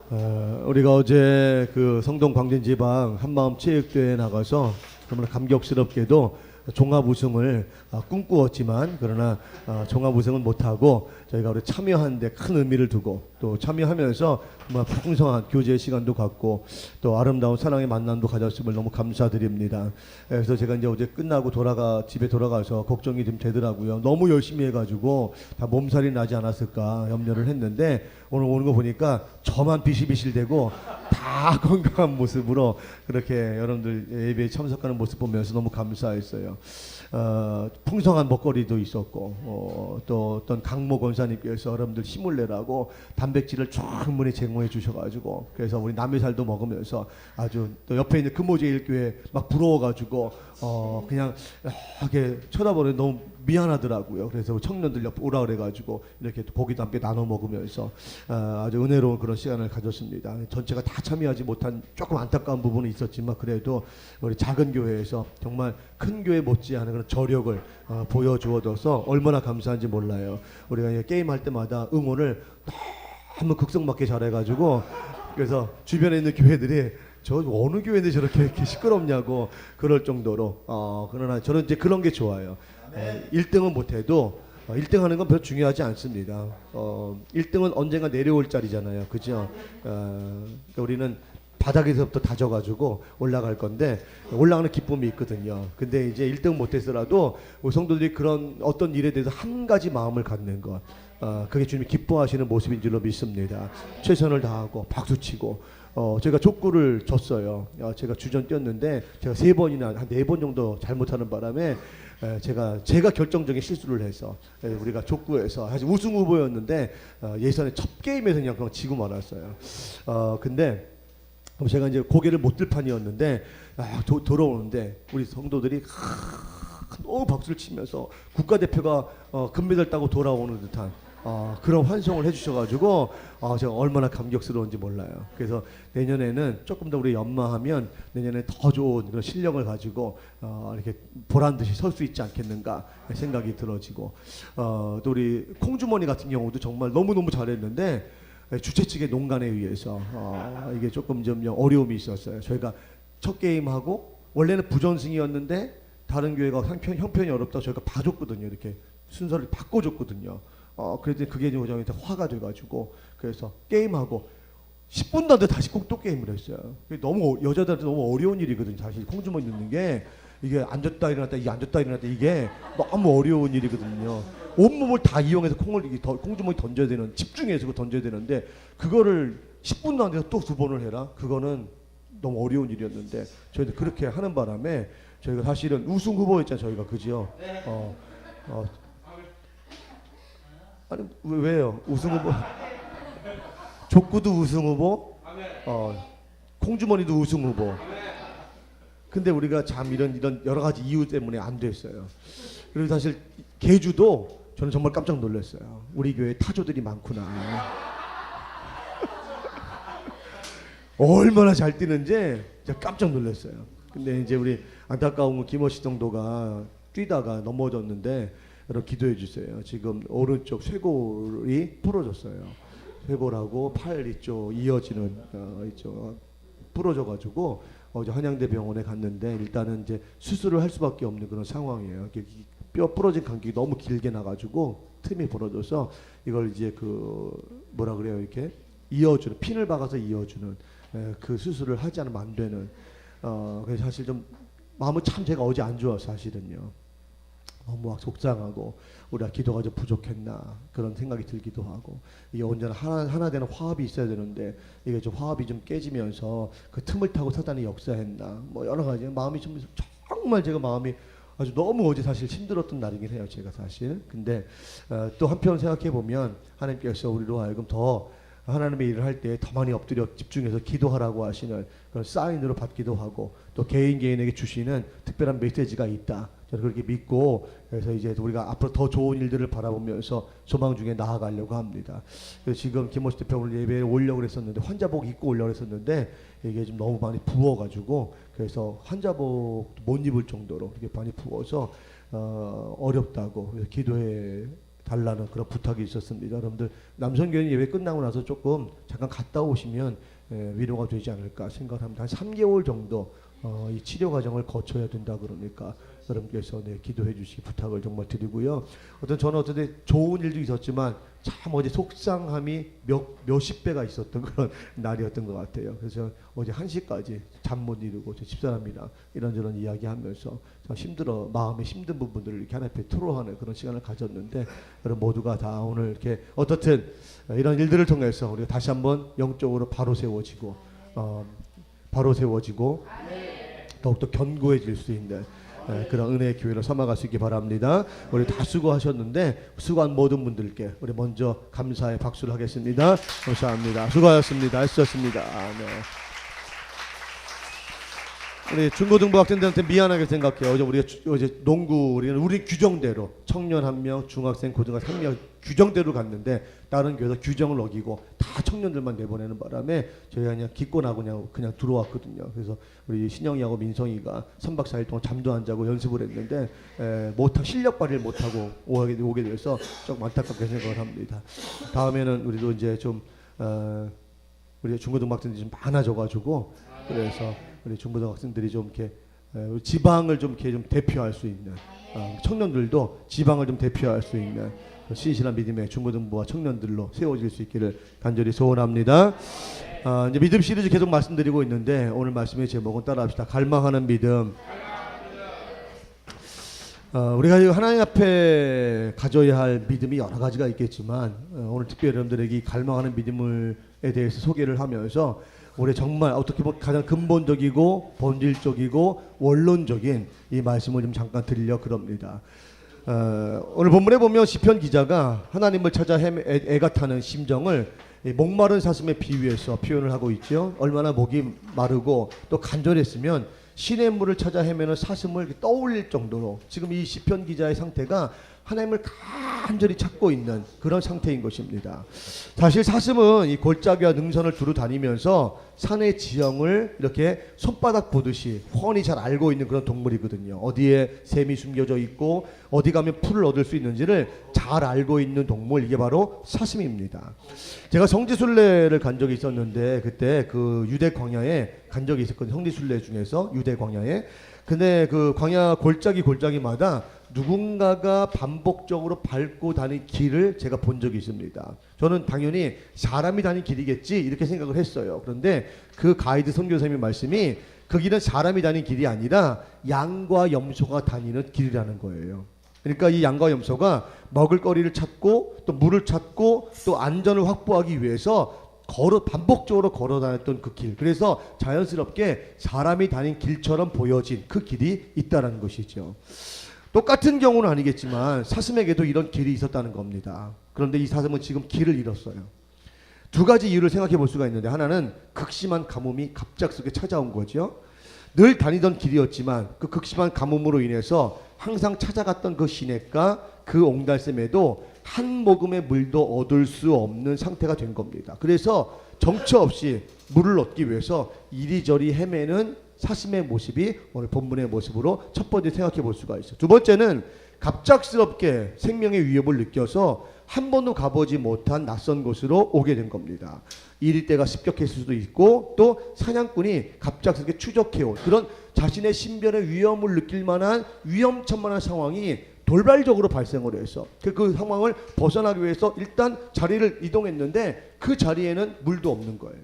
우리가 어제 그 성동 광진지방 한마음 체육대회에 나가서 너무나 감격스럽게도 종합 우승을 꿈꾸었지만 그러나 종합 우승은 못하고 저희가 우리 참여한 데 큰 의미를 두고 또 참여하면서 정말 풍성한 교제 시간도 갖고 또 아름다운 사랑의 만남도 가졌음을 너무 감사드립니다. 그래서 제가 이제 어제 끝나고 집에 돌아가서 걱정이 좀 되더라고요. 너무 열심히 해가지고 다 몸살이 나지 않았을까 염려를 했는데 오늘 오는 거 보니까 저만 비실비실대고 다 건강한 모습으로 그렇게 여러분들 예배에 참석하는 모습 보면서 너무 감사했어요. 풍성한 먹거리도 있었고 또 어떤 강모 권사님께서 여러분들 힘을 내라고 단백질을 충분히 제공해 주셔가지고 그래서 우리 남의살도 먹으면서 아주 또 옆에 있는 금호제일교회 막 부러워가지고 그냥 이렇게 쳐다보는 너무 미안하더라고요. 그래서 청년들 옆에 오라 그래가지고 이렇게 고기도 함께 나눠 먹으면서 아주 은혜로운 그런 시간을 가졌습니다. 전체가 다 참여하지 못한 조금 안타까운 부분은 있었지만 그래도 우리 작은 교회에서 정말 큰 교회 못지않은 그런 저력을 보여주어서 얼마나 감사한지 몰라요. 우리가 게임 할 때마다 응원을 너무 극성맞게 잘해가지고 그래서 주변에 있는 교회들이 저 어느 교회인데 저렇게 이렇게 시끄럽냐고 그럴 정도로 그러나 저는 이제 그런 게 좋아요. 1등은 못해도 1등 하는 건 별로 중요하지 않습니다. 1등은 언젠가 내려올 자리잖아요. 그죠? 그러니까 우리는 바닥에서부터 다져가지고 올라갈 건데 올라가는 기쁨이 있거든요. 근데 이제 1등 못했더라도 우리 성도들이 그런 어떤 일에 대해서 한 가지 마음을 갖는 것 그게 주님이 기뻐하시는 모습인 줄로 믿습니다. 최선을 다하고 박수치고 제가 족구를 졌어요. 제가 주전 뛰었는데 제가 3번이나 한 4번 정도 잘못하는 바람에 제가 결정적인 실수를 해서 우리가 족구에서 사실 우승 후보였는데 예선의 첫 게임에서 그냥 지고 말았어요. 근데 제가 이제 고개를 못 들 판이었는데 돌아오는데 우리 성도들이 너무 박수를 치면서 국가대표가 금메달 따고 돌아오는 듯한 그런 환송을 해주셔가지고 제가 얼마나 감격스러운지 몰라요. 그래서 내년에는 조금 더 우리 연마하면 내년에 더 좋은 그런 실력을 가지고 이렇게 보란 듯이 설 수 있지 않겠는가 생각이 들어지고 또 우리 콩주머니 같은 경우도 정말 너무너무 잘했는데 주최 측의 농간에 의해서 이게 조금 좀 어려움이 있었어요. 저희가 첫 게임하고 원래는 부전승이었는데 다른 교회가 형편이 어렵다 저희가 봐줬거든요. 이렇게 순서를 바꿔줬거든요. 그래도 그게 저한테 화가 돼가지고 그래서 게임하고 10분도 안 돼 다시 꼭 또 게임을 했어요. 너무 여자들한테 너무 어려운 일이거든요. 사실 콩주머니 넣는 게 이게 앉았다 일어났다 이게 앉았다 일어났다 이게 너무 어려운 일이거든요. 온몸을 다 이용해서 콩주머니 던져야 되는 집중해서 그거 던져야 되는데 그거를 10분도 안 돼서 또 2번을 해라. 그거는 너무 어려운 일이었는데 저희도 그렇게 하는 바람에 저희가 사실은 우승 후보였잖아요. 저희가 그죠? 아니 왜요? 우승 후보 족구도 우승 후보 콩주머니도 우승 후보 근데 우리가 참 이런 여러 가지 이유 때문에 안 됐어요. 그리고 사실 계주도 저는 정말 깜짝 놀랐어요. 우리 교회에 타조들이 많구나. 얼마나 잘 뛰는지 제가 깜짝 놀랐어요. 근데 이제 우리 안타까운 김호시 정도가 뛰다가 넘어졌는데 여러분 기도해 주세요. 지금 오른쪽 쇄골이 부러졌어요. 쇄골하고 팔 이쪽 이어지는 이쪽 부러져가지고 어제 한양대 병원에 갔는데 일단은 이제 수술을 할 수밖에 없는 그런 상황이에요. 뼈 부러진 간격이 너무 길게 나가지고 틈이 벌어져서 이걸 이제 뭐라 그래요 이렇게 이어주는 핀을 박아서 이어주는 그 수술을 하지 않으면 안 되는 그래서 사실 좀 마음은 참 제가 어제 안 좋아서 사실은요. 너무 막 속상하고 우리가 기도가 좀 부족했나 그런 생각이 들기도 하고 이게 언제나 하나 되는 화합이 있어야 되는데 이게 좀 화합이 좀 깨지면서 그 틈을 타고 사단이 역사했나 뭐 여러 가지 마음이 좀 정말 제가 마음이 아주 너무 어제 사실 힘들었던 날이긴 해요. 제가 사실 근데 또 한편 생각해 보면 하나님께서 우리로 하여금 더 하나님의 일을 할 때 더 많이 엎드려 집중해서 기도하라고 하시는 그런 사인으로 받기도 하고 또 개인에게 주시는 특별한 메시지가 있다. 저는 그렇게 믿고 그래서 이제 우리가 앞으로 더 좋은 일들을 바라보면서 소망 중에 나아가려고 합니다. 그래서 지금 김호시 대표 오늘 예배에 오려고 했었는데 환자복 입고 오려고 했었는데 이게 좀 너무 많이 부어가지고 그래서 환자복 못 입을 정도로 이렇게 많이 부어서 어렵다고 그래서 기도해 달라는 그런 부탁이 있었습니다. 여러분들 남성교회 예배 끝나고 나서 조금 잠깐 갔다 오시면 위로가 되지 않을까 생각합니다. 한 3개월 정도 이 치료 과정을 거쳐야 된다 그러니까 여러분께서 기도해 주시기 부탁을 정말 드리고요. 저는 어떤 좋은 일도 있었지만 참 어제 속상함이 몇십 배가 있었던 그런 날이었던 것 같아요. 그래서 어제 1시까지 잠 못 이루고 제 집사람이랑 이런저런 이야기하면서 참 힘들어 마음에 힘든 부분들을 이렇게 하나님 앞에 토로하는 그런 시간을 가졌는데 여러분 모두가 다 오늘 이렇게 어떻든 이런 일들을 통해서 우리가 다시 한번 영적으로 바로 세워지고 더욱더 견고해질 수 있는 그런 은혜의 교회로 삼아갈 수 있기 바랍니다. 우리 다 수고하셨는데 수고한 모든 분들께 우리 먼저 감사의 박수를 하겠습니다. 감사합니다. 수고하셨습니다. 애쓰셨습니다. 네. 우리 중고등부 학생들한테 미안하게 생각해요. 어제 농구 우리 규정대로 청년 1명, 중학생, 고등학생 1명 규정대로 갔는데 다른 교회에서 규정을 어기고 다 청년들만 내보내는 바람에 저희가 그냥 기권하고 그냥 들어왔거든요. 그래서 우리 신영이하고 민성이가 3박 4일 동안 잠도 안 자고 연습을 했는데 실력 발휘를 못하고 오게 돼서 조금 안타깝게 생각을 합니다. 다음에는 우리도 이제 좀 우리 중고등부 학생들이 좀 많아져가지고 그래서 우리 중고등 학생들이 좀 이렇게 지방을 좀 이렇게 좀 대표할 수 있는 청년들도 지방을 좀 대표할 수 있는 신실한 믿음의 중고등부와 청년들로 세워질 수 있기를 간절히 소원합니다. 이제 믿음 시리즈 계속 말씀드리고 있는데 오늘 말씀의 제목은 따라합시다. 갈망하는 믿음. 우리가 하나님 앞에 가져야 할 믿음이 여러 가지가 있겠지만 오늘 특별히 여러분들에게 이 갈망하는 믿음에 대해서 소개를 하면서 우리 정말 어떻게 보면 가장 근본적이고 본질적이고 원론적인 이 말씀을 좀 잠깐 드리려 그럽니다. 오늘 본문에 보면 시편 기자가 하나님을 찾아 애가 타는 심정을 목마른 사슴에 비유해서 표현을 하고 있죠. 얼마나 목이 마르고 또 간절했으면 시냇물을 찾아 헤매는 사슴을 떠올릴 정도로 지금 이 시편 기자의 상태가 하나님을 간절히 찾고 있는 그런 상태인 것입니다. 사실 사슴은 이 골짜기와 능선을 두루 다니면서 산의 지형을 이렇게 손바닥 보듯이 훤히 잘 알고 있는 그런 동물이거든요. 어디에 샘이 숨겨져 있고 어디 가면 풀을 얻을 수 있는지를 잘 알고 있는 동물, 이게 바로 사슴입니다. 제가 성지순례를 간 적이 있었는데 그때 그 유대 광야에 간 적이 있었거든요. 성지순례 중에서 유대 광야에. 근데 그 광야 골짜기마다 누군가가 반복적으로 밟고 다닌 길을 제가 본 적이 있습니다. 저는 당연히 사람이 다닌 길이겠지 이렇게 생각을 했어요. 그런데 그 가이드 선교사님의 말씀이 그 길은 사람이 다닌 길이 아니라 양과 염소가 다니는 길이라는 거예요. 그러니까 이 양과 염소가 먹을 거리를 찾고 또 물을 찾고 또 안전을 확보하기 위해서 반복적으로 걸어 다녔던 그 길. 그래서 자연스럽게 사람이 다닌 길처럼 보여진 그 길이 있다는 것이죠. 똑같은 경우는 아니겠지만 사슴에게도 이런 길이 있었다는 겁니다. 그런데 이 사슴은 지금 길을 잃었어요. 두 가지 이유를 생각해 볼 수가 있는데 하나는 극심한 가뭄이 갑작스럽게 찾아온 거죠. 늘 다니던 길이었지만 그 극심한 가뭄으로 인해서 항상 찾아갔던 그 시냇가 그 옹달샘에도 한 모금의 물도 얻을 수 없는 상태가 된 겁니다. 그래서 정처 없이 물을 얻기 위해서 이리저리 헤매는 사슴의 모습이 오늘 본문의 모습으로 첫 번째 생각해 볼 수가 있어요. 두 번째는 갑작스럽게 생명의 위협을 느껴서 한 번도 가보지 못한 낯선 곳으로 오게 된 겁니다. 이리때가 습격했을 수도 있고 또 사냥꾼이 갑작스럽게 추적해온 그런 자신의 신변의 위험을 느낄 만한 위험천만한 상황이 돌발적으로 발생을 해서 그 상황을 벗어나기 위해서 일단 자리를 이동했는데 그 자리에는 물도 없는 거예요.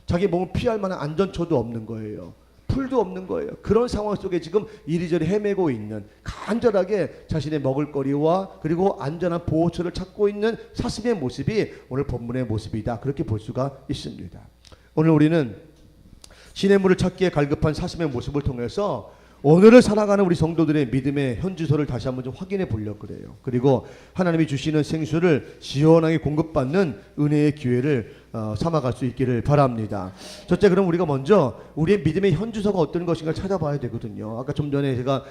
자기 몸을 피할 만한 안전처도 없는 거예요. 풀도 없는 거예요. 그런 상황 속에 지금 이리저리 헤매고 있는 간절하게 자신의 먹을거리와 그리고 안전한 보호처를 찾고 있는 사슴의 모습이 오늘 본문의 모습이다. 그렇게 볼 수가 있습니다. 오늘 우리는 시냇물을 찾기에 갈급한 사슴의 모습을 통해서 오늘을 살아가는 우리 성도들의 믿음의 현주소를 다시 한번 좀 확인해 보려고 그래요. 그리고 하나님이 주시는 생수를 시원하게 공급받는 은혜의 기회를 삼아갈 수 있기를 바랍니다. 첫째, 그럼 우리가 먼저 우리의 믿음의 현주소가 어떤 것인가 찾아봐야 되거든요. 아까 좀 전에 제가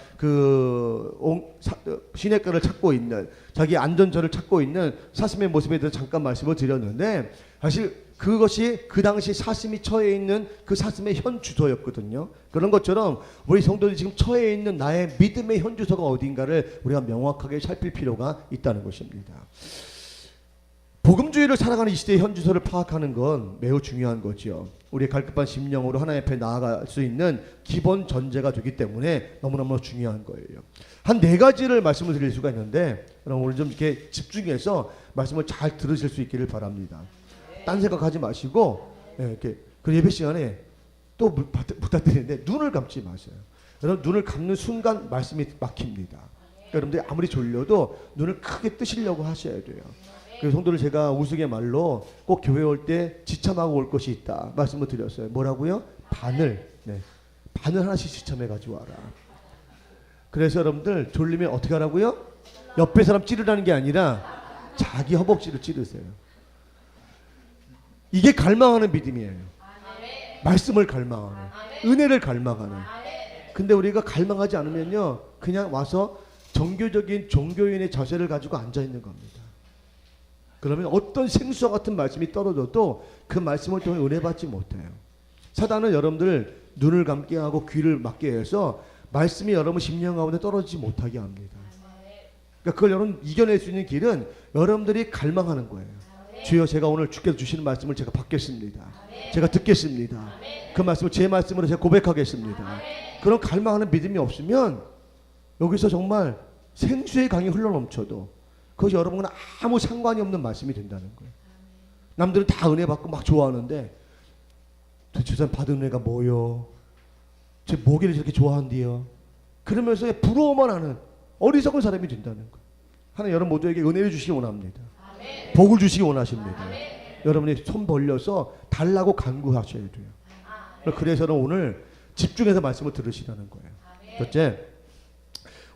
시냇가를 찾고 있는 자기 안전처를 찾고 있는 사슴의 모습에 대해서 잠깐 말씀을 드렸는데 사실 그것이 그 당시 사슴이 처해 있는 그 사슴의 현 주소였거든요. 그런 것처럼 우리 성도들이 지금 처해 있는 나의 믿음의 현 주소가 어딘가를 우리가 명확하게 살필 필요가 있다는 것입니다. 복음주의를 살아가는 이 시대의 현 주소를 파악하는 건 매우 중요한 거죠. 우리의 갈급한 심령으로 하나님 앞에 나아갈 수 있는 기본 전제가 되기 때문에 너무너무 중요한 거예요. 한 4가지를 말씀을 드릴 수가 있는데 그럼 오늘 좀 이렇게 집중해서 말씀을 잘 들으실 수 있기를 바랍니다. 딴 생각하지 마시고 이렇게 그 예배 시간에 또 부탁드리는데 눈을 감지 마세요. 여러분 눈을 감는 순간 말씀이 막힙니다. 여러분들이 아무리 졸려도 눈을 크게 뜨시려고 하셔야 돼요. 그래서 성도를 제가 우스갯말로 꼭 교회 올 때 지참하고 올 것이 있다 말씀을 드렸어요. 뭐라고요? 바늘. 바늘 하나씩 지참해 가지고 와라. 그래서 여러분들 졸리면 어떻게 하라고요? 옆에 사람 찌르라는 게 아니라 자기 허벅지를 찌르세요. 이게 갈망하는 믿음이에요. 말씀을 갈망하는, 은혜를 갈망하는. 근데 우리가 갈망하지 않으면요 그냥 와서 정교적인 종교인의 자세를 가지고 앉아 있는 겁니다. 그러면 어떤 생수와 같은 말씀이 떨어져도 그 말씀을 통해 은혜 받지 못해요. 사단은 여러분들 눈을 감게 하고 귀를 막게 해서 말씀이 여러분 심령 가운데 떨어지지 못하게 합니다. 그러니까 그걸 여러분 이겨낼 수 있는 길은 여러분들이 갈망하는 거예요. 주여 제가 오늘 주께서 주시는 말씀을 제가 받겠습니다. 제가 듣겠습니다. 그 말씀을 제 말씀으로 제가 고백하겠습니다. 그런 갈망하는 믿음이 없으면 여기서 정말 생수의 강이 흘러넘쳐도 그것이 여러분은 아무 상관이 없는 말씀이 된다는 거예요. 남들은 다 은혜 받고 막 좋아하는데 도대체 저 사람 받은 은혜가 뭐요? 제 뭐길래 저렇게 좋아한디요? 그러면서 부러워만 하는 어리석은 사람이 된다는 거예요. 하나님 여러분 모두에게 은혜를 주시기 원합니다. 아멘. 복을 주시기 원하십니다. 아멘. 여러분이 손 벌려서 달라고 간구하셔야 돼요. 그래서 오늘 집중해서 말씀을 들으시라는 거예요. 첫째,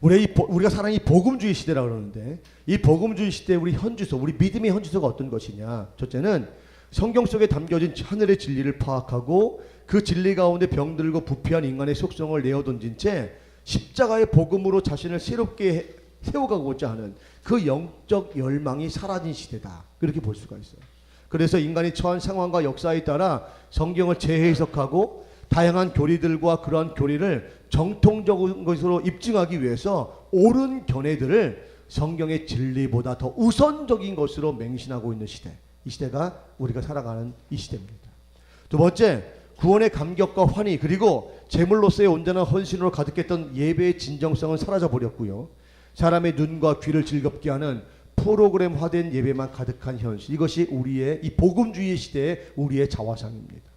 우리가 살아가는 이 복음주의 시대라고 그러는데 이 복음주의 시대의 우리 현주소, 우리 믿음의 현주소가 어떤 것이냐. 첫째는 성경 속에 담겨진 하늘의 진리를 파악하고 그 진리 가운데 병들고 부패한 인간의 속성을 내어던진 채 십자가의 복음으로 자신을 새롭게 세워가고자 하는 그 영적 열망이 사라진 시대다. 그렇게 볼 수가 있어요. 그래서 인간이 처한 상황과 역사에 따라 성경을 재해석하고 다양한 교리들과 그러한 교리를 정통적인 것으로 입증하기 위해서 옳은 견해들을 성경의 진리보다 더 우선적인 것으로 맹신하고 있는 시대. 이 시대가 우리가 살아가는 이 시대입니다. 두 번째, 구원의 감격과 환희 그리고 제물로서의 온전한 헌신으로 가득했던 예배의 진정성은 사라져 버렸고요. 사람의 눈과 귀를 즐겁게 하는 프로그램화된 예배만 가득한 현실. 이것이 우리의 이 복음주의 시대의 우리의 자화상입니다.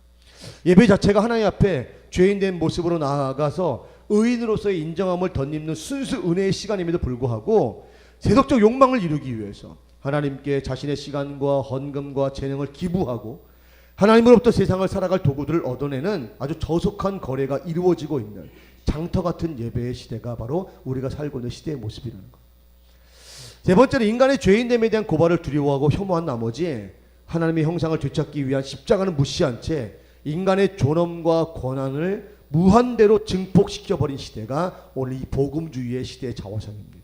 예배 자체가 하나님 앞에 죄인된 모습으로 나아가서 의인으로서의 인정함을 덧입는 순수 은혜의 시간임에도 불구하고 세속적 욕망을 이루기 위해서 하나님께 자신의 시간과 헌금과 재능을 기부하고 하나님으로부터 세상을 살아갈 도구들을 얻어내는 아주 저속한 거래가 이루어지고 있는 장터 같은 예배의 시대가 바로 우리가 살고 있는 시대의 모습이라는 것. 세 번째는 인간의 죄인됨에 대한 고발을 두려워하고 혐오한 나머지 하나님의 형상을 되찾기 위한 십자가는 무시한 채 인간의 존엄과 권한을 무한대로 증폭시켜버린 시대가 오늘 이 복음주의의 시대의 자화상입니다.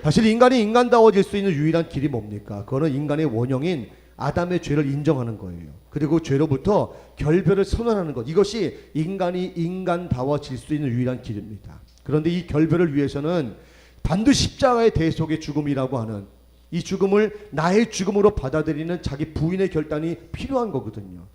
사실 인간이 인간다워질 수 있는 유일한 길이 뭡니까? 그거는 인간의 원형인 아담의 죄를 인정하는 거예요. 그리고 죄로부터 결별을 선언하는 것. 이것이 인간이 인간다워질 수 있는 유일한 길입니다. 그런데 이 결별을 위해서는 반드시 십자가의 대속의 죽음이라고 하는 이 죽음을 나의 죽음으로 받아들이는 자기 부인의 결단이 필요한 거거든요.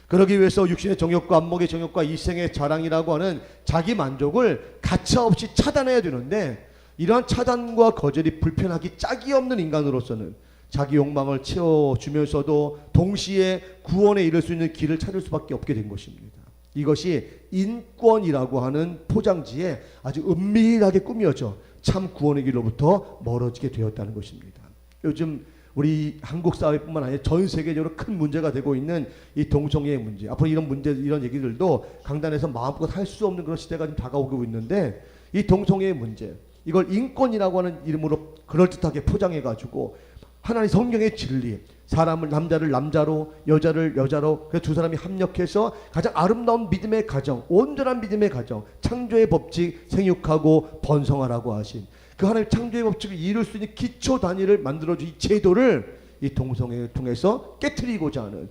그러기 위해서 육신의 정욕과 안목의 정욕과 이생의 자랑이라고 하는 자기 만족을 가차없이 차단해야 되는데 이러한 차단과 거절이 불편하기 짝이 없는 인간으로서는 자기 욕망을 채워주면서도 동시에 구원에 이를 수 있는 길을 찾을 수밖에 없게 된 것입니다. 이것이 인권이라고 하는 포장지에 아주 은밀하게 꾸며져 참 구원의 길로부터 멀어지게 되었다는 것입니다. 요즘 우리 한국 사회뿐만 아니라 전 세계적으로 큰 문제가 되고 있는 이 동성애의 문제, 앞으로 이런 문제, 이런 얘기들도 강단에서 마음껏 할 수 없는 그런 시대가 좀 다가오고 있는데 이 동성애의 문제, 이걸 인권이라고 하는 이름으로 그럴듯하게 포장해가지고 하나님 성경의 진리, 사람을 남자를 남자로 여자를 여자로 그래서 두 사람이 합력해서 가장 아름다운 믿음의 가정, 온전한 믿음의 가정, 창조의 법칙 생육하고 번성하라고 하신 그 하나님 창조의 법칙을 이룰 수 있는 기초 단위를 만들어준 이 제도를 이 동성애를 통해서 깨트리고자 하는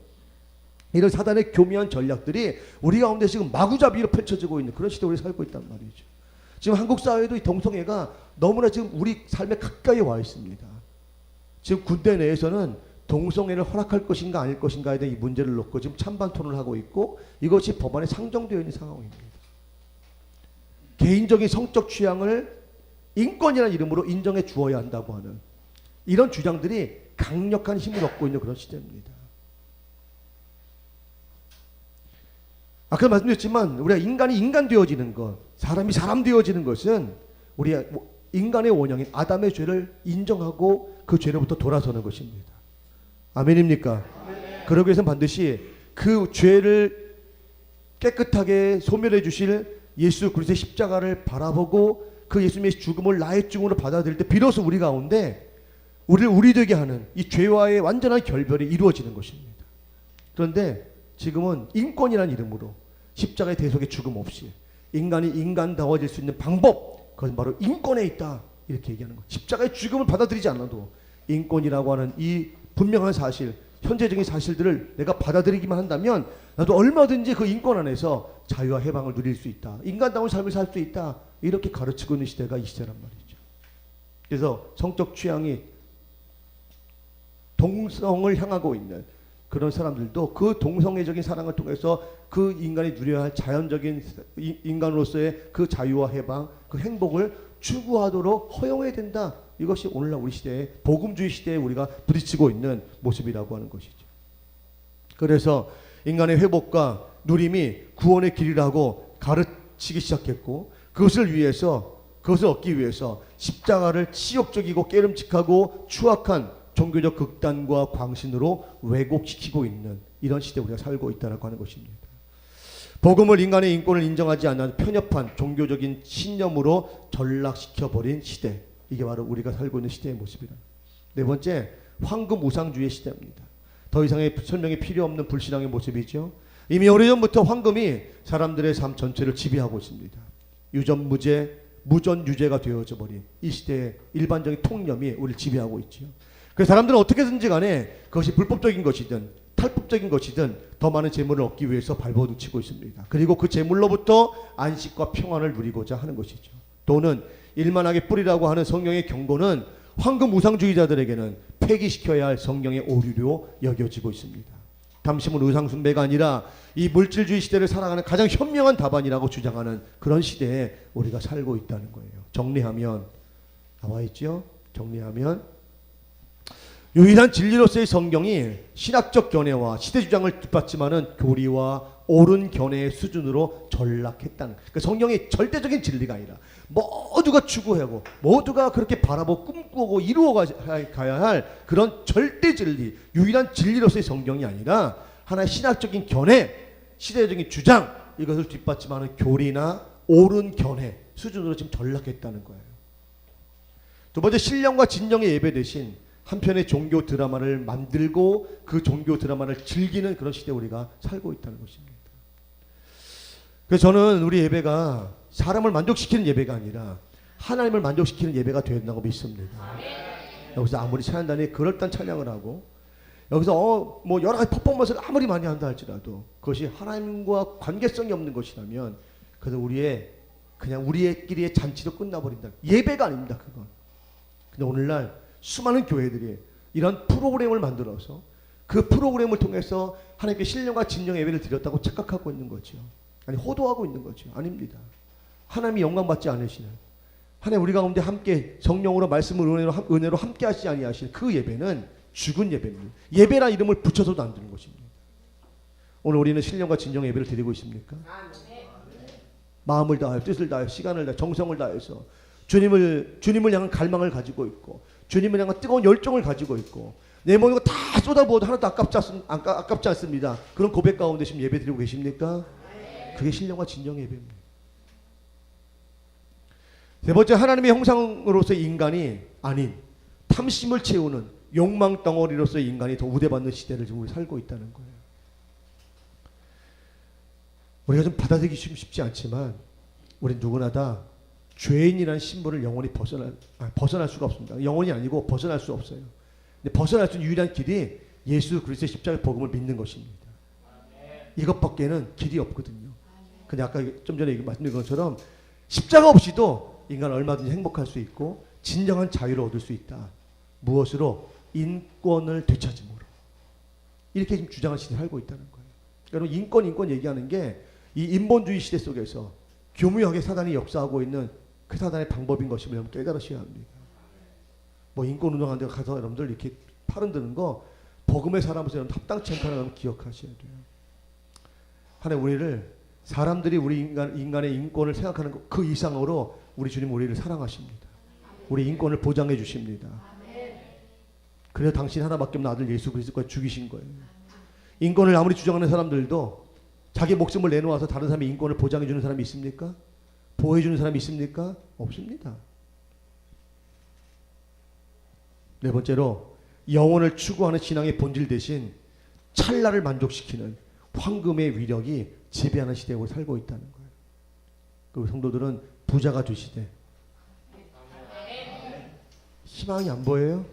이런 사단의 교묘한 전략들이 우리 가운데 지금 마구잡이로 펼쳐지고 있는 그런 시대에 우리 살고 있단 말이죠. 지금 한국 사회도 이 동성애가 너무나 지금 우리 삶에 가까이 와 있습니다. 지금 군대 내에서는 동성애를 허락할 것인가 아닐 것인가에 대한 이 문제를 놓고 지금 찬반 토론을 하고 있고 이것이 법안에 상정되어 있는 상황입니다. 개인적인 성적 취향을 인권이라는 이름으로 인정해 주어야 한다고 하는 이런 주장들이 강력한 힘을 얻고 있는 그런 시대입니다. 아까 말씀드렸지만 우리가 인간이 인간 되어지는 것, 사람이 사람 되어지는 것은 우리 인간의 원형인 아담의 죄를 인정하고 그 죄로부터 돌아서는 것입니다. 아멘입니까? 아멘. 그러기 위해서는 반드시 그 죄를 깨끗하게 소멸해 주실 예수 그리스도의 십자가를 바라보고 그 예수님의 죽음을 나의 죽음으로 받아들일 때 비로소 우리 가운데 우리를 우리 되게 하는 이 죄와의 완전한 결별이 이루어지는 것입니다. 그런데 지금은 인권이라는 이름으로 십자가의 대속의 죽음 없이 인간이 인간다워질 수 있는 방법, 그것은 바로 인권에 있다 이렇게 얘기하는 거예요. 십자가의 죽음을 받아들이지 않아도 인권이라고 하는 이 분명한 사실, 현재적인 사실들을 내가 받아들이기만 한다면 나도 얼마든지 그 인권 안에서 자유와 해방을 누릴 수 있다. 인간다운 삶을 살 수 있다. 이렇게 가르치고 있는 시대가 이 시대란 말이죠. 그래서 성적 취향이 동성을 향하고 있는 그런 사람들도 그 동성애적인 사랑을 통해서 그 인간이 누려야 할 자연적인 인간으로서의 그 자유와 해방, 그 행복을 추구하도록 허용해야 된다. 이것이 오늘날 우리 시대의 복음주의 시대에 우리가 부딪히고 있는 모습이라고 하는 것이죠. 그래서 인간의 회복과 누림이 구원의 길이라고 가르치기 시작했고 그것을 얻기 위해서 십자가를 치욕적이고 깨름직하고 추악한 종교적 극단과 광신으로 왜곡시키고 있는 이런 시대에 우리가 살고 있다고 하는 것입니다. 복음을 인간의 인권을 인정하지 않는 편협한 종교적인 신념으로 전락시켜버린 시대, 이게 바로 우리가 살고 있는 시대의 모습이다. 네 번째, 황금 우상주의 시대입니다. 더 이상의 설명이 필요 없는 불신앙의 모습이죠. 이미 오래전부터 황금이 사람들의 삶 전체를 지배하고 있습니다. 유전무죄, 무전유죄가 되어져 버린 이 시대의 일반적인 통념이 우리를 지배하고 있죠. 그래서 사람들은 어떻게든지 간에 그것이 불법적인 것이든 탈법적인 것이든 더 많은 재물을 얻기 위해서 발버둥치고 있습니다. 그리고 그 재물로부터 안식과 평안을 누리고자 하는 것이죠. 또는 일만하게 뿌리라고 하는 성경의 경고는 황금 우상주의자들에게는 폐기시켜야 할 성경의 오류로 여겨지고 있습니다. 담심은 우상숭배가 아니라 이 물질주의 시대를 살아가는 가장 현명한 답안이라고 주장하는 그런 시대에 우리가 살고 있다는 거예요. 정리하면 나와 있죠. 정리하면 유일한 진리로서의 성경이 신학적 견해와 시대 주장을 뒷받침하는 교리와 옳은 견해의 수준으로 전락했다는, 그러니까 성경이 절대적인 진리가 아니라 모두가 추구하고 모두가 그렇게 바라보고 꿈꾸고 이루어가야 할 그런 절대 진리, 유일한 진리로서의 성경이 아니라 하나의 신학적인 견해, 시대적인 주장, 이것을 뒷받침하는 교리나 옳은 견해 수준으로 지금 전락했다는 거예요. 두 번째, 신령과 진정의 예배 대신 한편의 종교 드라마를 만들고 그 종교 드라마를 즐기는 그런 시대에 우리가 살고 있다는 것입니다. 그래서 저는 우리 예배가 사람을 만족시키는 예배가 아니라 하나님을 만족시키는 예배가 되어야 된다고 믿습니다. 여기서 아무리 찬양단이 그럴듯한 찬양을 하고 여기서 뭐 여러 가지 퍼포먼스를 아무리 많이 한다 할지라도 그것이 하나님과 관계성이 없는 것이라면 그래서 그냥 우리끼리의 잔치로 끝나버린다. 예배가 아닙니다. 그건. 근데 오늘날 수많은 교회들이 이런 프로그램을 만들어서 그 프로그램을 통해서 하나님께 신령과 진정의 예배를 드렸다고 착각하고 있는 거죠. 아니, 호도하고 있는 거죠. 아닙니다. 하나님이 영광받지 않으시는, 하나님 우리 가운데 함께 성령으로 말씀을 은혜로 함께 하시지 아니하시는 그 예배는 죽은 예배입니다. 예배란 이름을 붙여서도 안 되는 것입니다. 오늘 우리는 신령과 진정의 예배를 드리고 있습니까? 마음을 다하여, 뜻을 다하여, 시간을 다하여, 정성을 다해서 주님을 향한 갈망을 가지고 있고 주님을 향한 뜨거운 열정을 가지고 있고 내 모든 거 다 쏟아부어도 하나도 아깝지 않습니다. 그런 고백 가운데 지금 예배 드리고 계십니까? 그게 신령과 진정의 예배입니다. 세 번째, 하나님의 형상으로서의 인간이 아닌 탐심을 채우는 욕망 덩어리로서의 인간이 더 우대받는 시대를 지금 우리 살고 있다는 거예요. 우리가 좀 받아들이기 쉽지 않지만 우리 누구나 다 죄인이라는 심벌을 영원히 벗어날 수가 없습니다. 영원히 아니고 벗어날 수 없어요. 근데 벗어날 수 있는 유일한 길이 예수 그리스도의 십자가의 복음을 믿는 것입니다. 이것밖에는 길이 없거든요. 근데 아까 좀 전에 말씀드린 것처럼 십자가 없이도 인간은 얼마든지 행복할 수 있고 진정한 자유를 얻을 수 있다. 무엇으로? 인권을 되찾음으로. 이렇게 지금 주장하는 시대에 살고 있다는 거예요. 여러분, 인권 얘기하는 게 이 인본주의 시대 속에서 교묘하게 사단이 역사하고 있는 그 사단의 방법인 것임을 여러분 깨달으셔야 합니다. 뭐 인권운동하는 데 가서 여러분들 이렇게 팔 흔드는 거 복음의 사람으로서 여러분 합당치 않다는 걸 기억하셔야 돼요. 하나님 우리를 사람들이 우리 인간의 인권을 생각하는 그 이상으로 우리 주님 우리를 사랑하십니다. 우리 인권을 보장해 주십니다. 그래서 당신 하나밖에 없는 아들 예수 그리스도가 죽이신 거예요. 인권을 아무리 주장하는 사람들도 자기 목숨을 내놓아서 다른 사람의 인권을 보장해 주는 사람이 있습니까? 보호해 주는 사람이 있습니까? 없습니다. 네 번째로 영혼을 추구하는 신앙의 본질 대신 찰나를 만족시키는 황금의 위력이 지배하는 시대에 살고 있다는 거예요. 그 성도들은 부자가 되시되 희망이 안 보여요?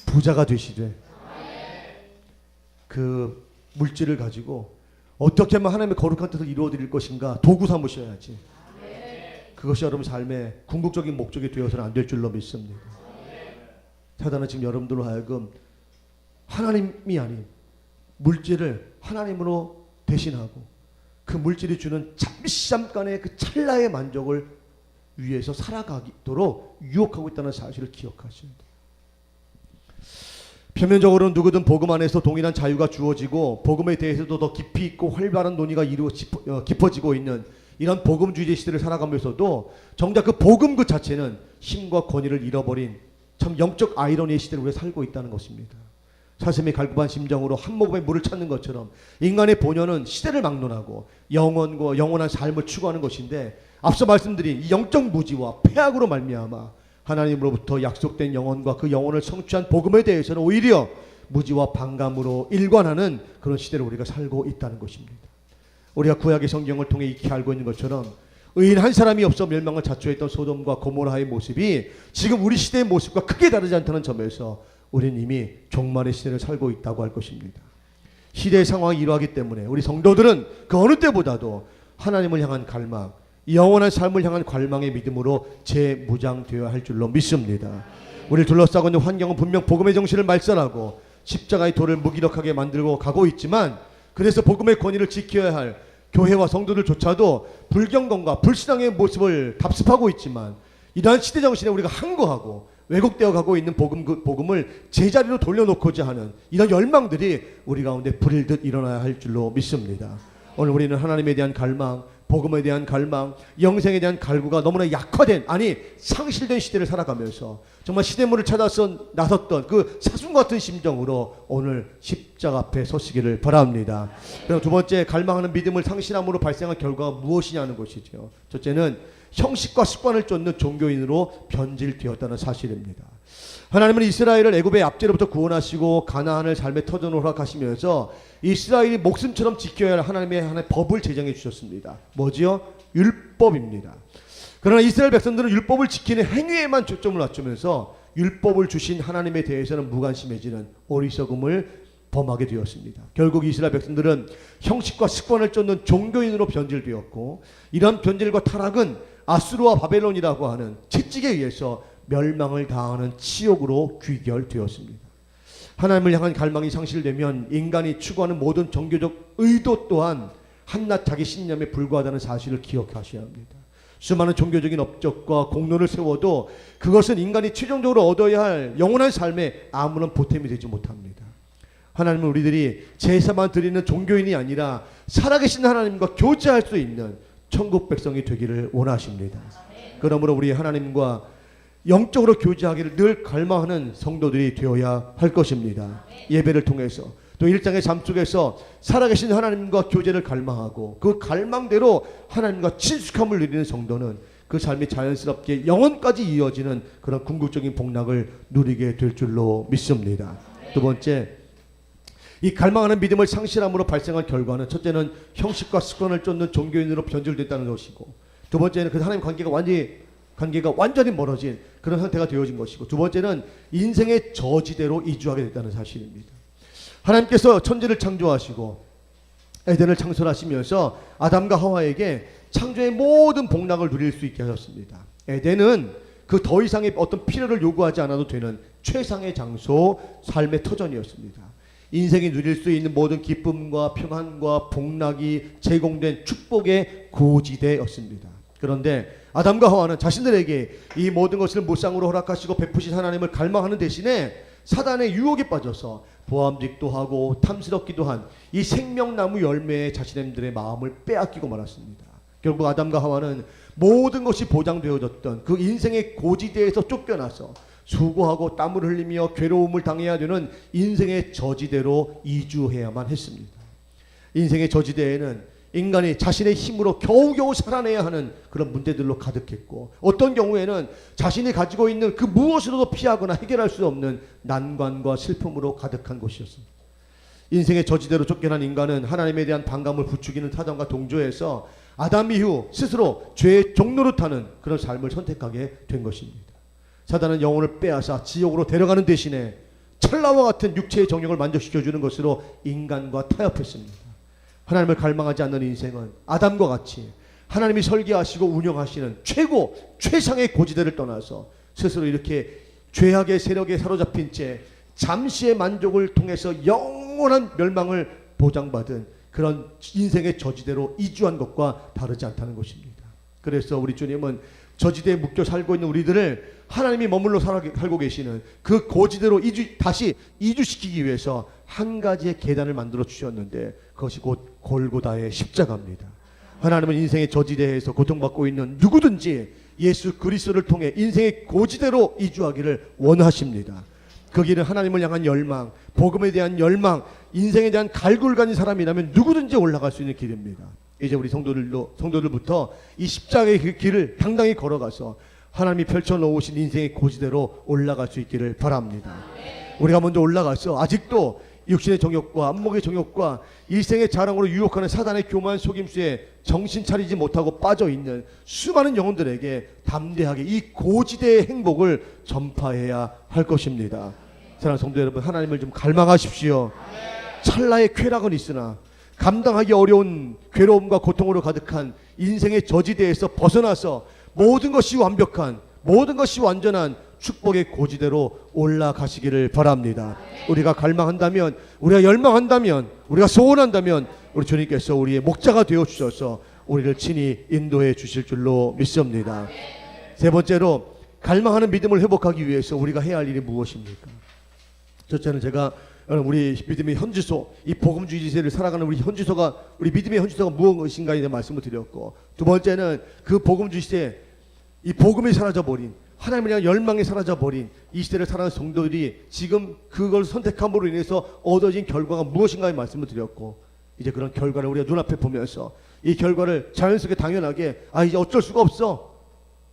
부자가 되시되 그 물질을 가지고 어떻게 하면 하나님의 거룩한 뜻을 이루어드릴 것인가 도구 삼으셔야지. 그것이 여러분 삶의 궁극적인 목적이 되어서는 안 될 줄로 믿습니다. 사단은 지금 여러분들로 하여금 하나님이 아닌 물질을 하나님으로 대신하고 그 물질이 주는 잠깐의 그 찰나의 만족을 위해서 살아가도록 유혹하고 있다는 사실을 기억하셔야 돼요. 표면적으로는 누구든 복음 안에서 동일한 자유가 주어지고 복음에 대해서도 더 깊이 있고 활발한 논의가 깊어지고 있는 이런 복음주의 시대를 살아가면서도 정작 그 복음 그 자체는 힘과 권위를 잃어버린 참 영적 아이러니의 시대를 우리가 살고 있다는 것입니다. 사슴이 갈급한 심정으로 한 모금의 물을 찾는 것처럼 인간의 본연은 시대를 막론하고 영원과 영원한 삶을 추구하는 것인데 앞서 말씀드린 이 영적 무지와 폐악으로 말미암아 하나님으로부터 약속된 영혼과 그 영혼을 성취한 복음에 대해서는 오히려 무지와 반감으로 일관하는 그런 시대를 우리가 살고 있다는 것입니다. 우리가 구약의 성경을 통해 익히 알고 있는 것처럼 의인 한 사람이 없어 멸망을 자초했던 소돔과 고모라의 모습이 지금 우리 시대의 모습과 크게 다르지 않다는 점에서 우리는 이미 종말의 시대를 살고 있다고 할 것입니다. 시대의 상황이 이러하기 때문에 우리 성도들은 그 어느 때보다도 하나님을 향한 갈망, 영원한 삶을 향한 갈망의 믿음으로 재무장되어야 할 줄로 믿습니다. 우리를 둘러싸고 있는 환경은 분명 복음의 정신을 말살하고 십자가의 도를 무기력하게 만들고 가고 있지만 그래서 복음의 권위를 지켜야 할 교회와 성도들조차도 불경건과 불신앙의 모습을 답습하고 있지만 이러한 시대 정신에 우리가 항거하고 왜곡되어 가고 있는 복음을 제자리로 돌려놓고자 하는 이런 열망들이 우리 가운데 불일 듯 일어나야 할 줄로 믿습니다. 오늘 우리는 하나님에 대한 갈망, 복음에 대한 갈망, 영생에 대한 갈구가 너무나 약화된, 아니 상실된 시대를 살아가면서 정말 시대물을 찾아서 나섰던 그 사슴 같은 심정으로 오늘 십자가 앞에 서시기를 바랍니다. 그리고 두 번째, 갈망하는 믿음을 상실함으로 발생한 결과가 무엇이냐는 것이죠. 첫째는 형식과 습관을 쫓는 종교인으로 변질되었다는 사실입니다. 하나님은 이스라엘을 애굽의 압제로부터 구원하시고 가나안을 삶의 터전으로 허락하시면서 이스라엘이 목숨처럼 지켜야 할 하나님의 법을 제정해 주셨습니다. 뭐지요? 율법입니다. 그러나 이스라엘 백성들은 율법을 지키는 행위에만 초점을 맞추면서 율법을 주신 하나님에 대해서는 무관심해지는 어리석음을 범하게 되었습니다. 결국 이스라엘 백성들은 형식과 습관을 쫓는 종교인으로 변질되었고 이러한 변질과 타락은 아수르와 바벨론이라고 하는 채찍에 의해서 멸망을 당하는 치욕으로 귀결되었습니다. 하나님을 향한 갈망이 상실되면 인간이 추구하는 모든 종교적 의도 또한 한낱 자기 신념에 불과하다는 사실을 기억하셔야 합니다. 수많은 종교적인 업적과 공로를 세워도 그것은 인간이 최종적으로 얻어야 할 영원한 삶에 아무런 보탬이 되지 못합니다. 하나님은 우리들이 제사만 드리는 종교인이 아니라 살아계신 하나님과 교제할 수 있는 천국 백성이 되기를 원하십니다. 그러므로 우리 하나님과 영적으로 교제하기를 늘 갈망하는 성도들이 되어야 할 것입니다. 예배를 통해서 또 일상의 삶 속에서 살아계신 하나님과 교제를 갈망하고 그 갈망대로 하나님과 친숙함을 누리는 성도는 그 삶이 자연스럽게 영원까지 이어지는 그런 궁극적인 복락을 누리게 될 줄로 믿습니다. 두 번째, 이 갈망하는 믿음을 상실함으로 발생한 결과는 첫째는 형식과 습관을 쫓는 종교인으로 변질됐다는 것이고, 두 번째는 그 하나님 관계가 완전히 멀어진 그런 상태가 되어진 것이고, 두 번째는 인생의 저지대로 이주하게 됐다는 사실입니다. 하나님께서 천지를 창조하시고 에덴을 창설하시면서 아담과 하와에게 창조의 모든 복락을 누릴 수 있게 하셨습니다. 에덴은 그 더 이상의 어떤 필요를 요구하지 않아도 되는 최상의 장소, 삶의 터전이었습니다. 인생이 누릴 수 있는 모든 기쁨과 평안과 복락이 제공된 축복의 고지대였습니다. 그런데 아담과 하와는 자신들에게 이 모든 것을 무상으로 허락하시고 베푸신 하나님을 갈망하는 대신에 사단의 유혹에 빠져서 보암직도 하고 탐스럽기도 한 이 생명나무 열매에 자신들의 마음을 빼앗기고 말았습니다. 결국 아담과 하와는 모든 것이 보장되어졌던 그 인생의 고지대에서 쫓겨나서 수고하고 땀을 흘리며 괴로움을 당해야 되는 인생의 저지대로 이주해야만 했습니다. 인생의 저지대에는 인간이 자신의 힘으로 겨우겨우 살아내야 하는 그런 문제들로 가득했고, 어떤 경우에는 자신이 가지고 있는 그 무엇으로도 피하거나 해결할 수 없는 난관과 슬픔으로 가득한 곳이었습니다. 인생의 저지대로 쫓겨난 인간은 하나님에 대한 반감을 부추기는 사단과 동조해서 아담 이후 스스로 죄의 종로를 타는 그런 삶을 선택하게 된 것입니다. 사단은 영혼을 빼앗아 지옥으로 데려가는 대신에 찰나와 같은 육체의 정욕을 만족시켜주는 것으로 인간과 타협했습니다. 하나님을 갈망하지 않는 인생은 아담과 같이 하나님이 설계하시고 운영하시는 최상의 고지대를 떠나서 스스로 이렇게 죄악의 세력에 사로잡힌 채 잠시의 만족을 통해서 영원한 멸망을 보장받은 그런 인생의 저지대로 이주한 것과 다르지 않다는 것입니다. 그래서 우리 주님은 저지대에 묶여 살고 있는 우리들을 하나님이 머물러 살고 계시는 그 고지대로 다시 이주시키기 위해서 한 가지의 계단을 만들어 주셨는데, 그것이 곧 골고다의 십자가입니다. 하나님은 인생의 저지대에서 고통받고 있는 누구든지 예수 그리스도를 통해 인생의 고지대로 이주하기를 원하십니다. 그 길은 하나님을 향한 열망, 복음에 대한 열망, 인생에 대한 갈구를 가진 사람이라면 누구든지 올라갈 수 있는 길입니다. 이제 우리 성도들부터 이 십자가의 길을 당당히 걸어가서 하나님이 펼쳐놓으신 인생의 고지대로 올라갈 수 있기를 바랍니다. 우리가 먼저 올라가서 아직도 육신의 정욕과 안목의 정욕과 일생의 자랑으로 유혹하는 사단의 교만 속임수에 정신 차리지 못하고 빠져있는 수많은 영혼들에게 담대하게 이 고지대의 행복을 전파해야 할 것입니다. 사랑하는 성도 여러분, 하나님을 좀 갈망하십시오. 찰나의 쾌락은 있으나 감당하기 어려운 괴로움과 고통으로 가득한 인생의 저지대에서 벗어나서 모든 것이 완벽한, 모든 것이 완전한 축복의 고지대로 올라가시기를 바랍니다. 우리가 갈망한다면, 우리가 열망한다면, 우리가 소원한다면 우리 주님께서 우리의 목자가 되어 주셔서 우리를 친히 인도해 주실 줄로 믿습니다. 세 번째로, 갈망하는 믿음을 회복하기 위해서 우리가 해야 할 일이 무엇입니까? 첫째는 제가 우리 믿음의 현지소, 이 복음주의 시대를 살아가는 우리 믿음의 현지소가 무엇인가에 대한 말씀을 드렸고, 두 번째는 그 복음주의 시대, 이 복음이 사라져버린, 하나님에 대한 열망이 사라져버린 이 시대를 살아가는 성도들이 지금 그걸 선택함으로 인해서 얻어진 결과가 무엇인가에 말씀을 드렸고, 이제 그런 결과를 우리가 눈앞에 보면서 이 결과를 자연스럽게 당연하게 이제 어쩔 수가 없어,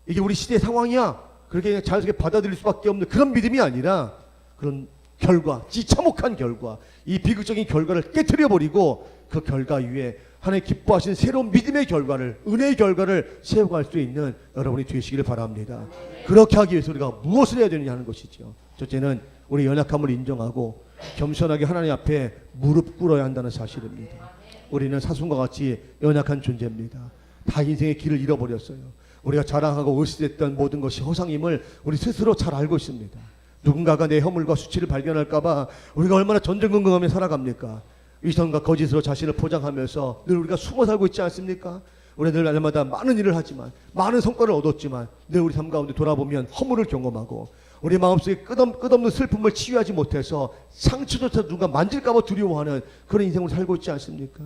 이게 우리 시대의 상황이야, 그렇게 그냥 자연스럽게 받아들일 수밖에 없는 그런 믿음이 아니라, 그런 결과, 지참혹한 결과, 이 비극적인 결과를 깨트려버리고 그 결과 위에 하나님 기뻐하시는 새로운 믿음의 결과를, 은혜의 결과를 세워갈 수 있는 여러분이 되시기를 바랍니다. 그렇게 하기 위해서 우리가 무엇을 해야 되느냐 하는 것이죠. 첫째는 우리 연약함을 인정하고 겸손하게 하나님 앞에 무릎 꿇어야 한다는 사실입니다. 우리는 사슴과 같이 연약한 존재입니다. 다 인생의 길을 잃어버렸어요. 우리가 자랑하고 의식했던 모든 것이 허상임을 우리 스스로 잘 알고 있습니다. 누군가가 내 허물과 수치를 발견할까봐 우리가 얼마나 전전긍긍하며 살아갑니까? 위선과 거짓으로 자신을 포장하면서 늘 우리가 숨어 살고 있지 않습니까? 우리가 늘 날마다 많은 일을 하지만, 많은 성과를 얻었지만 늘 우리 삶 가운데 돌아보면 허물을 경험하고 우리 마음속에 끝없는 슬픔을 치유하지 못해서 상처조차 누가 만질까봐 두려워하는 그런 인생을 살고 있지 않습니까?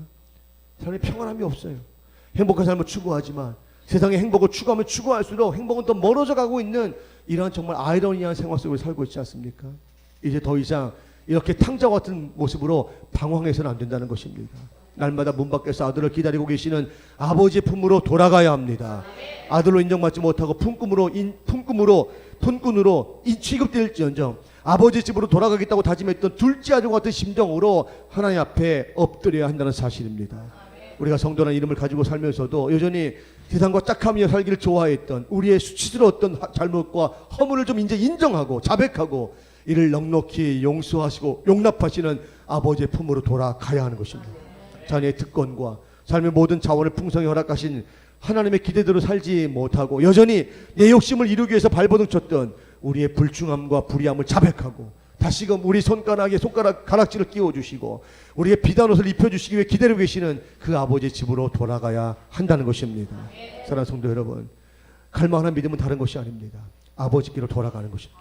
삶에 평안함이 없어요. 행복한 삶을 추구하지만 세상의 행복을 추구하면 추구할수록 행복은 더 멀어져 가고 있는 이러한 정말 아이러니한 생활 속에 살고 있지 않습니까? 이제 더 이상 이렇게 탕자와 같은 모습으로 방황해서는 안 된다는 것입니다. 날마다 문 밖에서 아들을 기다리고 계시는 아버지의 품으로 돌아가야 합니다. 아들로 인정받지 못하고 품꾼으로 취급될지언정 아버지 집으로 돌아가겠다고 다짐했던 둘째 아들과 같은 심정으로 하나님 앞에 엎드려야 한다는 사실입니다. 우리가 성도라는 이름을 가지고 살면서도 여전히 세상과 짝하며 살기를 좋아했던 우리의 수치스러웠던 잘못과 허물을 좀 이제 인정하고 자백하고 이를 넉넉히 용서하시고 용납하시는 아버지의 품으로 돌아가야 하는 것입니다. 자녀의 특권과 삶의 모든 자원을 풍성히 허락하신 하나님의 기대대로 살지 못하고 여전히 내 욕심을 이루기 위해서 발버둥 쳤던 우리의 불충함과 불의함을 자백하고 다시금 우리 손가락에 손가락 가락지를 끼워주시고 우리의 비단옷을 입혀주시기 위해 기다리고 계시는 그 아버지의 집으로 돌아가야 한다는 것입니다. 사랑하는 성도 여러분, 갈망하는 믿음은 다른 것이 아닙니다. 아버지께로 돌아가는 것입니다.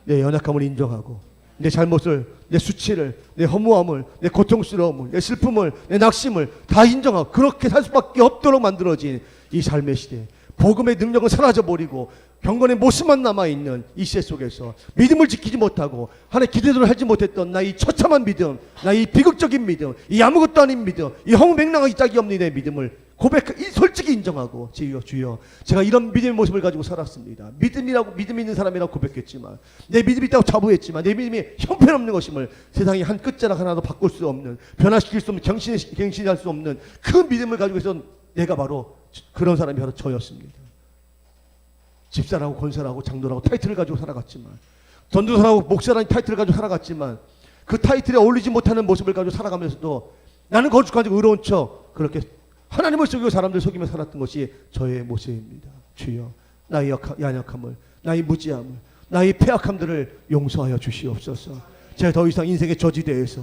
내 연약함을 인정하고 내 잘못을, 내 수치를, 내 허무함을, 내 고통스러움을, 내 슬픔을, 내 낙심을 다 인정하고 그렇게 살 수밖에 없도록 만들어진 이 삶의 시대, 복음의 능력은 사라져버리고 경건의 모습만 남아있는 이 시대 속에서 믿음을 지키지 못하고 하나의 기대대로 하지 못했던 나의 처참한 믿음, 나의 비극적인 믿음, 이 아무것도 아닌 믿음, 이 허무맹랑하기 짝이 없는 내 믿음을 솔직히 인정하고 주여 제가 이런 믿음의 모습을 가지고 살았습니다. 믿음 있는 사람이라고 고백했지만 내 믿음이 있다고 자부했지만 내 믿음이 형편없는 것임을 세상에 한 끝자락 하나도 바꿀 수 없는, 변화시킬 수 없는, 갱신할 수 없는 그 믿음을 가지고 있어 내가 바로 그런 사람이 바로 저였습니다. 집사라고 권사라고 장로라고 타이틀을 가지고 살아갔지만, 전도사라고 목사라는 타이틀을 가지고 살아갔지만 그 타이틀에 어울리지 못하는 모습을 가지고 살아가면서도 나는 거룩하지 의로운 척 그렇게 하나님을 속이고 사람들 속이며 살았던 것이 저의 모습입니다. 주여 나의 연약함을, 나의 무지함을, 나의 패악함들을 용서하여 주시옵소서. 제가 더 이상 인생의 저지대에서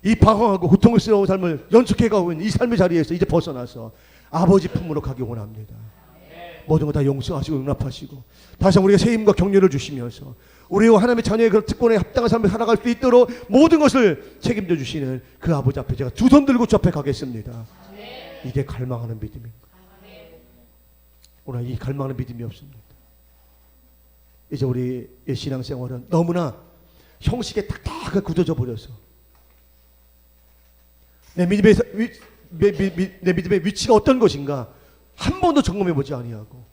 이 방황하고 고통스러운 삶을 연속해가고 있는 이 삶의 자리에서 이제 벗어나서 아버지 품으로 가기 원합니다. 모든 것 다 용서하시고 용납하시고 다시 한번 우리가 새 힘과 격려를 주시면서 우리와 하나님의 자녀의 그런 특권에 합당한 삶을 살아갈 수 있도록 모든 것을 책임져 주시는 그 아버지 앞에 제가 두 손 들고 주 앞에 가겠습니다. 이게 갈망하는 믿음입니다. 오늘 이 갈망하는 믿음이 없습니다. 이제 우리의 신앙생활은 너무나 형식에 딱딱하게 굳어져 버려서 내 믿음의 위치가 어떤 것인가 한 번도 점검해보지 아니하고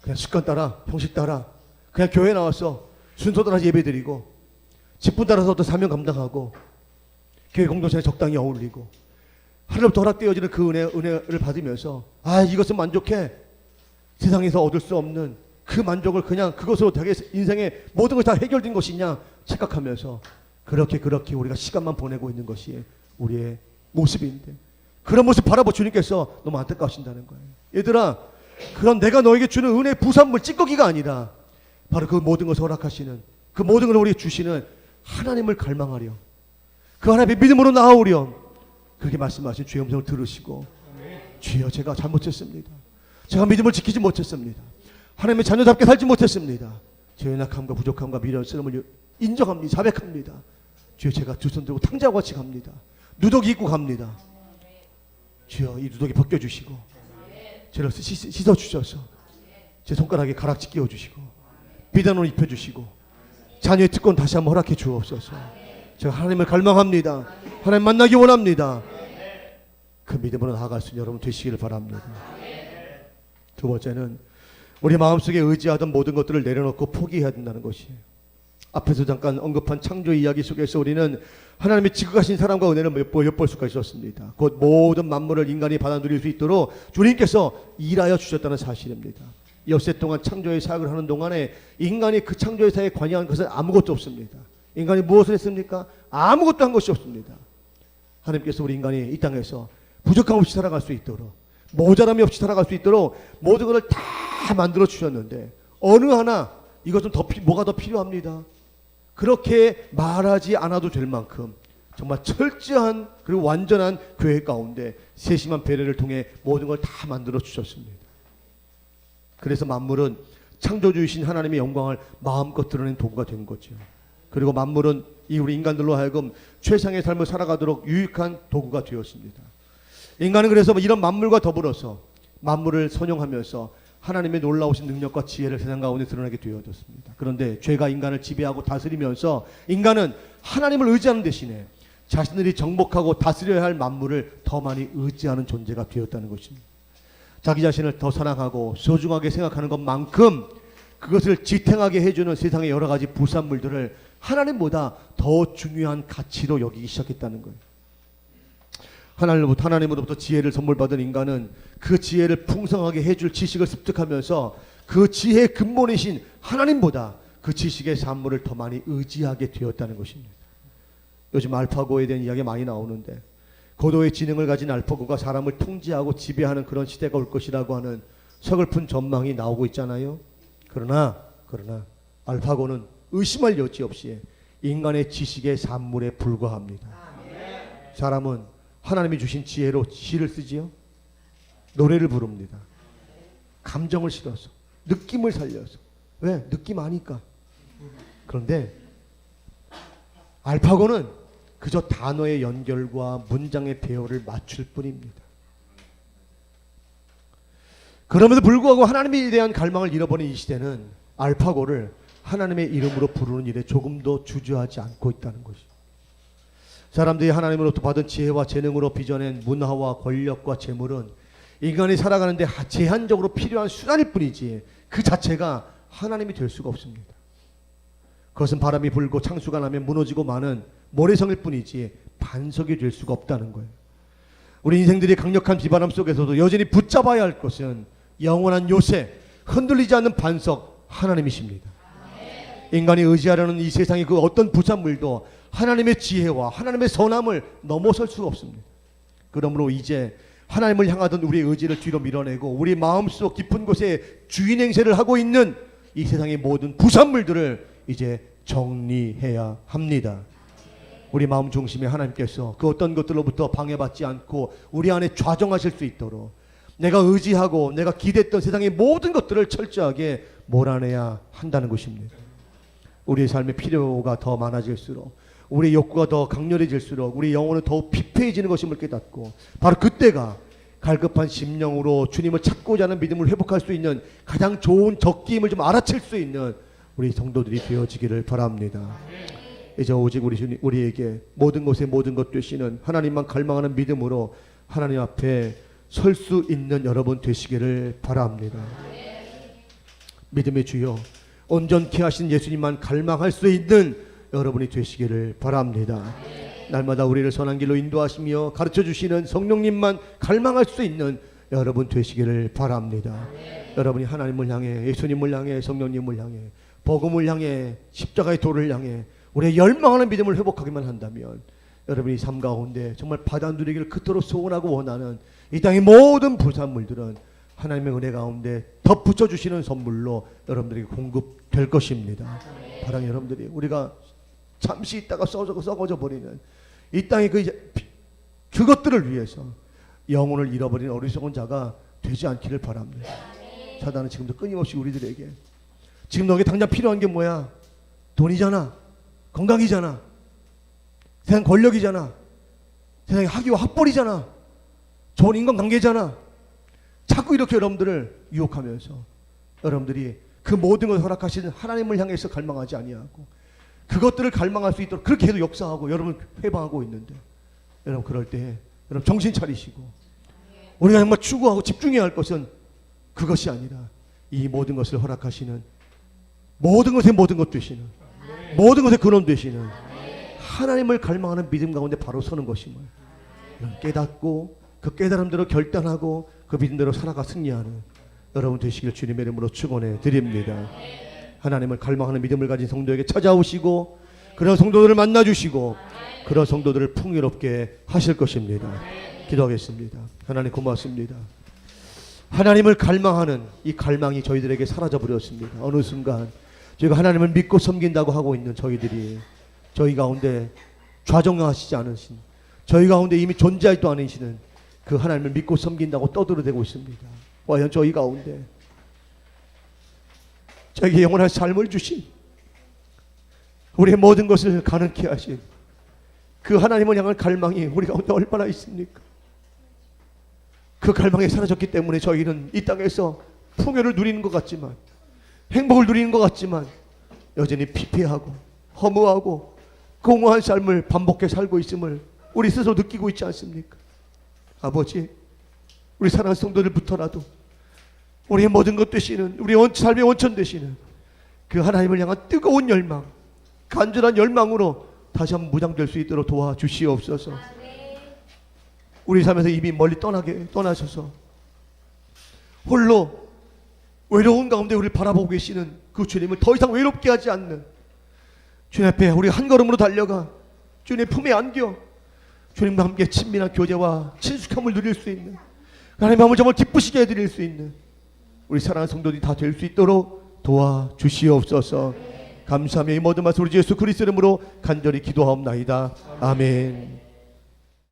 그냥 습관 따라, 형식 따라 그냥 교회 나와서 순서 따라 예배드리고 직분 따라서 또 사명 감당하고 교회 공동체에 적당히 어울리고 하늘로부터 허락되어지는 그 은혜를 받으면서 이것은 만족해. 세상에서 얻을 수 없는 그 만족을 그냥 그것으로 되게 인생의 모든 것이 다 해결된 것이냐 착각하면서 그렇게 우리가 시간만 보내고 있는 것이 우리의 모습인데 그런 모습 바라보 주님께서 너무 안타까우신다는 거예요. 얘들아, 그런 내가 너에게 주는 은혜의 부산물 찌꺼기가 아니라 바로 그 모든 것을 허락하시는 그 모든 걸 우리에게 주시는 하나님을 갈망하렴. 그 하나님의 믿음으로 나아오렴. 그렇게 말씀하신 주의 음성을 들으시고 주여 제가 잘못했습니다. 제가 믿음을 지키지 못했습니다. 하나님의 자녀답게 살지 못했습니다. 제 연약함과 부족함과 미련스러움을 인정합니다. 자백합니다. 주여 제가 두 손 들고 탕자와 같이 갑니다. 누더기 입고 갑니다. 주여 이 누더기 벗겨주시고 저를 씻어주셔서 제 손가락에 가락지 끼워주시고 비단옷 입혀주시고 자녀의 특권 다시 한번 허락해 주옵소서. 제가 하나님을 갈망합니다. 하나님 만나기 원합니다. 그 믿음으로 나아갈 수 있는 여러분 되시기를 바랍니다. 두 번째는 우리 마음속에 의지하던 모든 것들을 내려놓고 포기해야 된다는 것이에요. 앞에서 잠깐 언급한 창조 이야기 속에서 우리는 하나님의 지극하신 사랑과 은혜를 엿볼 수가 있었습니다. 곧 모든 만물을 인간이 받아 누릴 수 있도록 주님께서 일하여 주셨다는 사실입니다. 엿새 동안 창조의 사역을 하는 동안에 인간이 그 창조의 사역에 관여한 것은 아무것도 없습니다. 인간이 무엇을 했습니까? 아무것도 한 것이 없습니다. 하나님께서 우리 인간이 이 땅에서 부족함 없이 살아갈 수 있도록 모자람이 없이 살아갈 수 있도록 모든 것을 다 만들어 주셨는데 어느 하나 이것은 뭐가 더 필요합니다. 그렇게 말하지 않아도 될 만큼 정말 철저한 그리고 완전한 교회 가운데 세심한 배려를 통해 모든 걸 다 만들어 주셨습니다. 그래서 만물은 창조주이신 하나님의 영광을 마음껏 드러낸 도구가 된 거죠. 그리고 만물은 이 우리 인간들로 하여금 최상의 삶을 살아가도록 유익한 도구가 되었습니다. 인간은 그래서 이런 만물과 더불어서 만물을 선용하면서 하나님의 놀라우신 능력과 지혜를 세상 가운데 드러나게 되어졌습니다. 그런데 죄가 인간을 지배하고 다스리면서 인간은 하나님을 의지하는 대신에 자신들이 정복하고 다스려야 할 만물을 더 많이 의지하는 존재가 되었다는 것입니다. 자기 자신을 더 사랑하고 소중하게 생각하는 것만큼 그것을 지탱하게 해주는 세상의 여러 가지 부산물들을 하나님보다 더 중요한 가치로 여기기 시작했다는 거예요. 하나님으로부터 지혜를 선물 받은 인간은 그 지혜를 풍성하게 해줄 지식을 습득하면서 그 지혜의 근본이신 하나님보다 그 지식의 산물을 더 많이 의지하게 되었다는 것입니다. 요즘 알파고에 대한 이야기가 많이 나오는데 고도의 지능을 가진 알파고가 사람을 통제하고 지배하는 그런 시대가 올 것이라고 하는 서글픈 전망이 나오고 있잖아요. 그러나 알파고는 의심할 여지 없이 인간의 지식의 산물에 불과합니다. 사람은 하나님이 주신 지혜로 시를 쓰지요. 노래를 부릅니다. 감정을 실어서, 느낌을 살려서. 왜? 느낌 아니까. 그런데 알파고는 그저 단어의 연결과 문장의 배열을 맞출 뿐입니다. 그럼에도 불구하고 하나님에 대한 갈망을 잃어버린 이 시대는 알파고를 하나님의 이름으로 부르는 일에 조금도 주저하지 않고 있다는 것이죠. 사람들이 하나님으로부터 받은 지혜와 재능으로 빚어낸 문화와 권력과 재물은 인간이 살아가는데 제한적으로 필요한 수단일 뿐이지 그 자체가 하나님이 될 수가 없습니다. 그것은 바람이 불고 창수가 나면 무너지고 마는 모래성일 뿐이지 반석이 될 수가 없다는 거예요. 우리 인생들이 강력한 비바람 속에서도 여전히 붙잡아야 할 것은 영원한 요새, 흔들리지 않는 반석 하나님이십니다. 인간이 의지하려는 이 세상의 그 어떤 부산물도 하나님의 지혜와 하나님의 선함을 넘어설 수가 없습니다. 그러므로 이제 하나님을 향하던 우리의 의지를 뒤로 밀어내고 우리 마음속 깊은 곳에 주인 행세를 하고 있는 이 세상의 모든 부산물들을 이제 정리해야 합니다. 우리 마음 중심에 하나님께서 그 어떤 것들로부터 방해받지 않고 우리 안에 좌정하실 수 있도록 내가 의지하고 내가 기대했던 세상의 모든 것들을 철저하게 몰아내야 한다는 것입니다. 우리의 삶의 필요가 더 많아질수록 우리의 욕구가 더 강렬해질수록 우리 영혼은 더욱 피폐해지는 것임을 깨닫고 바로 그때가 갈급한 심령으로 주님을 찾고자 하는 믿음을 회복할 수 있는 가장 좋은 적기임을 좀 알아챌 수 있는 우리 성도들이 되어지기를 바랍니다. 이제 오직 우리에게 모든 것에 모든 것 되시는 하나님만 갈망하는 믿음으로 하나님 앞에 설 수 있는 여러분 되시기를 바랍니다. 믿음의 주여, 온전케 하신 예수님만 갈망할 수 있는 여러분이 되시기를 바랍니다. 날마다 우리를 선한 길로 인도하시며 가르쳐 주시는 성령님만 갈망할 수 있는 여러분 되시기를 바랍니다. 여러분이 하나님을 향해, 예수님을 향해, 성령님을 향해, 복음을 향해, 십자가의 도를 향해 우리의 열망하는 믿음을 회복하기만 한다면 여러분이 삶 가운데 정말 받아 누리기를 그토록 소원하고 원하는 이 땅의 모든 부산물들은 하나님의 은혜 가운데 덧붙여 주시는 선물로 여러분들에게 공급될 것입니다. 바로 여러분들이 우리가 잠시 있다가 썩어져 버리는 이 땅의 그것들을 위해서 영혼을 잃어버린 어리석은 자가 되지 않기를 바랍니다. 사단은 지금도 끊임없이 우리들에게 지금 너에게 당장 필요한 게 뭐야? 돈이잖아, 건강이잖아, 세상 권력이잖아, 세상의 학위와 학벌이잖아, 좋은 인간관계잖아. 자꾸 이렇게 여러분들을 유혹하면서 여러분들이 그 모든 것을 허락하시는 하나님을 향해서 갈망하지 아니하고 그것들을 갈망할 수 있도록 그렇게 해도 역사하고 여러분 회방하고 있는데, 여러분 그럴 때 여러분 정신 차리시고 우리가 정말 추구하고 집중해야 할 것은 그것이 아니라 이 모든 것을 허락하시는 모든 것의 모든 것 되시는 모든 것의 근원 되시는 하나님을 갈망하는 믿음 가운데 바로 서는 것임을 깨닫고 그 깨달음대로 결단하고 그 믿음대로 살아가 승리하는 여러분 되시길 주님의 이름으로 축원해 드립니다. 하나님을 갈망하는 믿음을 가진 성도에게 찾아오시고 그런 성도들을 만나주시고 그런 성도들을 풍요롭게 하실 것입니다. 기도하겠습니다. 하나님 고맙습니다. 하나님을 갈망하는 이 갈망이 저희들에게 사라져 버렸습니다. 어느 순간 저희가 하나님을 믿고 섬긴다고 하고 있는 저희들이 저희 가운데 좌정하시지 않으신, 저희 가운데 이미 존재하지도 않으시는 그 하나님을 믿고 섬긴다고 떠들어대고 있습니다. 과연 저희 가운데 저에게 영원한 삶을 주신, 우리의 모든 것을 가능케 하신 그 하나님을 향한 갈망이 우리 가운데 얼마나 있습니까? 그 갈망이 사라졌기 때문에 저희는 이 땅에서 풍요를 누리는 것 같지만, 행복을 누리는 것 같지만 여전히 피폐하고 허무하고 공허한 삶을 반복해 살고 있음을 우리 스스로 느끼고 있지 않습니까? 아버지, 우리 사랑하는 성도들부터라도 우리의 모든 것 되시는, 우리 삶의 원천 되시는 그 하나님을 향한 뜨거운 열망, 간절한 열망으로 다시 한번 무장될 수 있도록 도와주시옵소서. 우리 삶에서 이미 멀리 떠나셔서 홀로 외로운 가운데 우리를 바라보고 계시는 그 주님을 더 이상 외롭게 하지 않는 주님 앞에 우리 한 걸음으로 달려가 주님의 품에 안겨 주님과 함께 친밀한 교제와 친숙함을 누릴 수 있는, 하나님 마음을 정말 기쁘시게 해드릴 수 있는 우리 사랑하는 성도들이 다 될 수 있도록 도와주시옵소서. 감사하며 이 모든 말씀 우리 주 예수 그리스도 이름으로 간절히 기도하옵나이다. 아멘.